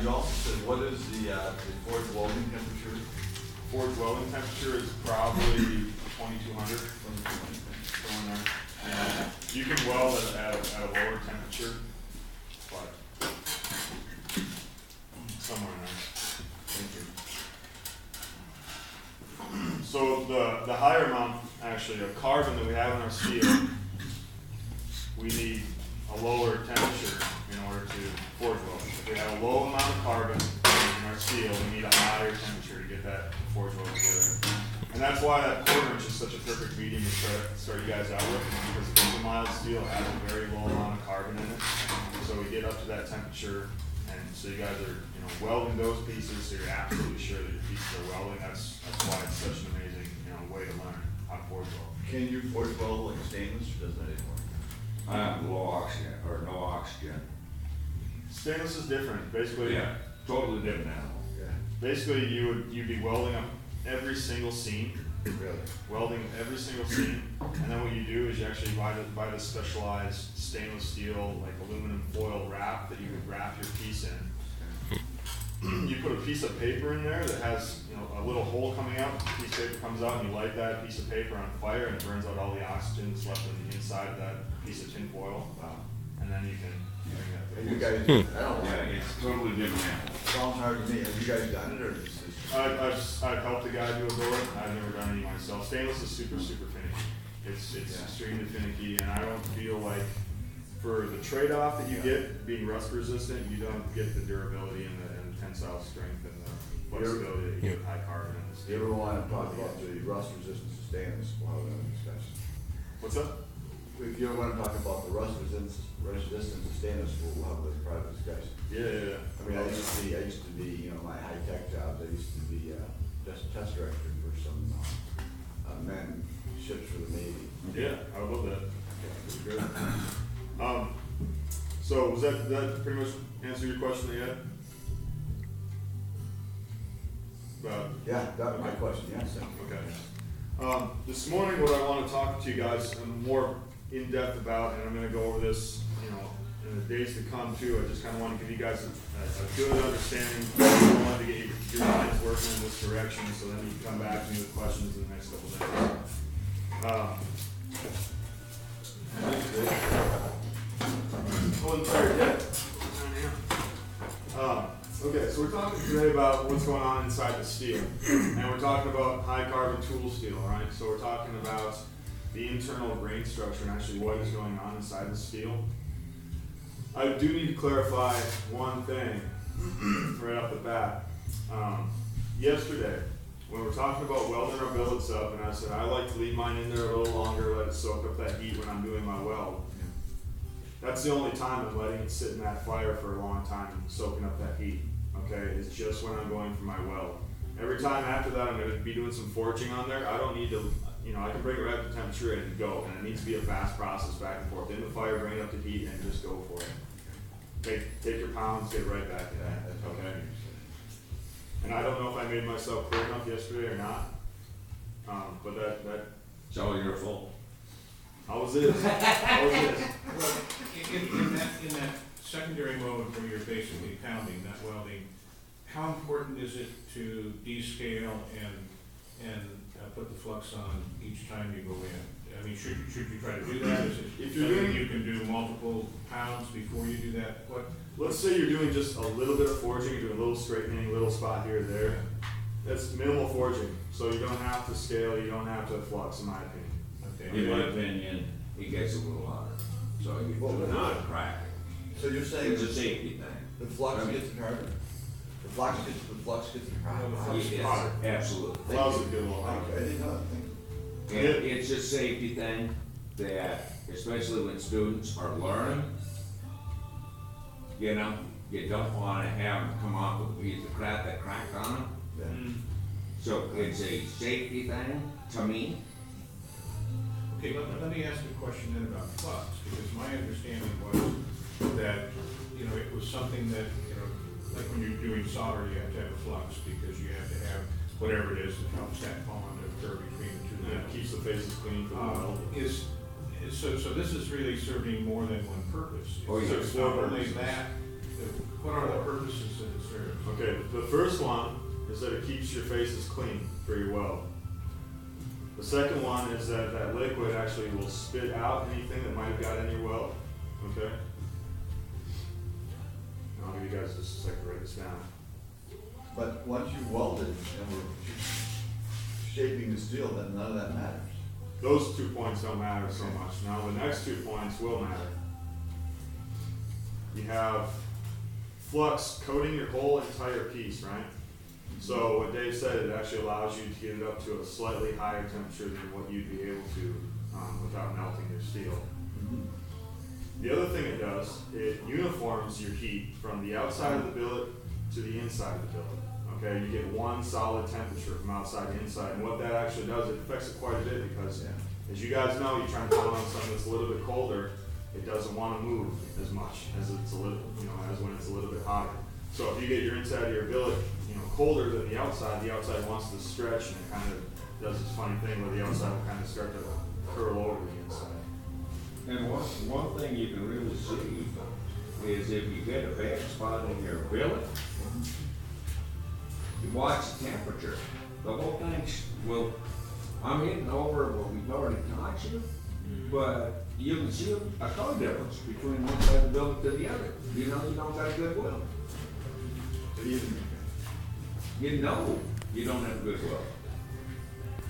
you also said, what is the forged welding temperature? Forged welding temperature is probably 2200, somewhere in there. And you can weld at a lower temperature, but somewhere in there. So the higher amount, actually, of carbon that we have in our steel, we need a lower temperature in order to forge weld. If we have a low amount of carbon in our steel, we need a higher temperature to get that forge weld together. And that's why that quarter inch is such a perfect medium to start you guys out with, because it's a mild steel, it has a very low amount of carbon in it. So we get up to that temperature, and so you guys are, welding those pieces, so you're absolutely sure that your pieces are welding. That's why it's such an amazing, way to learn how to forge weld. Can you forge weld like stainless, or doesn't that anymore? Low oxygen, or no oxygen. Stainless is different, basically. Yeah, totally different animal. Yeah. Basically, you'd be welding up every single seam, Really? welding every single seam, and then what you do is you actually buy the specialized stainless steel, like aluminum foil wrap that you would wrap your piece in. You put a piece of paper in there that has, a little hole coming out, the piece of paper comes out, and you light that piece of paper on fire, and it burns out all the oxygen that's left on the inside of that piece of tin foil. Wow. And then you can bring that. And you guys, I don't know. Yeah, it's totally different animal. Sounds hard to me. Have you guys done it, or is this? I've helped a guy do a board. I've never done any myself. Stainless is super finicky. It's Yeah. extremely finicky, and I don't feel like for the trade-off that you get being rust resistant, you don't get the durability and the tensile strength and the flexibility that you get with high carbon in the Do you steel. ever want to talk about the rust resistance of stainless while we're in discussion? What's up? If you ever want to talk about the rust resistance of stainless, we'll have this private discussion. Yeah. I mean, I used to be, my high-tech jobs, I used to be, test director for some, men ships for the Navy. Yeah, I would love that. Okay, good. So was that pretty much answer your question yet? About Yeah, that was my question, yes. Okay. This morning, what I want to talk to you guys more in depth about, and I'm going to go over this, in the days to come too. I just kind of want to give you guys a good understanding. I wanted to get your minds working in this direction, so then you can come back to me with questions in the next couple of days. Okay, so we're talking today about what's going on inside the steel, and we're talking about high carbon tool steel, right? So we're talking about the internal grain structure and actually what is going on inside the steel. I do need to clarify one thing right off the bat. Yesterday, when we were talking about welding our billets up, and I said I like to leave mine in there a little longer, let it soak up that heat when I'm doing my weld. That's the only time I'm letting it sit in that fire for a long time and soaking up that heat, okay? It's just when I'm going for my weld. Every time after that, I'm gonna be doing some forging on there. I don't need to, I can bring it right up to temperature and go, and it needs to be a fast process back and forth. In the fire, bring it up to heat, and just go for it. Take your pounds, get right back in that, okay? And I don't know if I made myself clear enough yesterday or not, but that, It's all your fault. how was it? How was it? Well, in that secondary mode where you're basically pounding, not welding, how important is it to descale and put the flux on each time you go in? I mean, should you try to do that? Is it If you're something doing- you can do multiple pounds before you do that? What? Let's say you're doing just a little bit of forging, you're doing a little straightening, a little spot here or there. That's minimal forging, so you don't have to scale, you don't have to flux, in my opinion. Okay. In my opinion, it gets a little hotter, so you do not crack it. So you're saying It's a safety thing. the flux gets the carbon? The flux gets the carbon? No, the flux Yes, hotter. absolutely. Allows it to get a little Thank hotter. you. I didn't know that, thank you. And it's a safety thing that, especially when students are learning, you don't wanna have them come off with a piece of crap that cracked on them. Yeah. Mm. So it's a safety thing to me. Okay, let me ask a question then about flux, because my understanding was that, it was something that, like when you're doing solder, you have to have a flux, because you have to have whatever it is that helps that bond to occur between the two Yeah, metals. keeps the faces clean for the weld. So this is really serving more than one purpose. Oh, yeah. So it's not only that, what are the purposes that it's concerns. Okay, the first one is that it keeps your faces clean for your weld. The second one is that that liquid actually will spit out anything that might have got in your weld, okay? I'll give you guys just a second to write this down. But once you welded and we're shaping the steel, then none of that matters. Those 2 points don't matter so much. Now, the next 2 points will matter. You have flux coating your whole entire piece, right? So what Dave said, it actually allows you to get it up to a slightly higher temperature than what you'd be able to without melting your steel. The other thing it does, it uniforms your heat from the outside of the billet to the inside of the billet. Okay, you get one solid temperature from outside to inside, and what that actually does, it affects it quite a bit because, as you guys know, you're trying to put on something that's a little bit colder, it doesn't want to move as much as it's a little, as when it's a little bit hotter. So if you get your inside of your billet, colder than the outside wants to stretch, and it kind of does this funny thing where the outside will kind of start to curl over the inside. And one thing you can really see is if you get a bad spot in your billet, you watch the temperature. The whole thing's, well, I'm hitting over what we've already taught you, but you can see a color difference between one side of the billet to the other. You don't got a good weld. You know you don't have a good weld.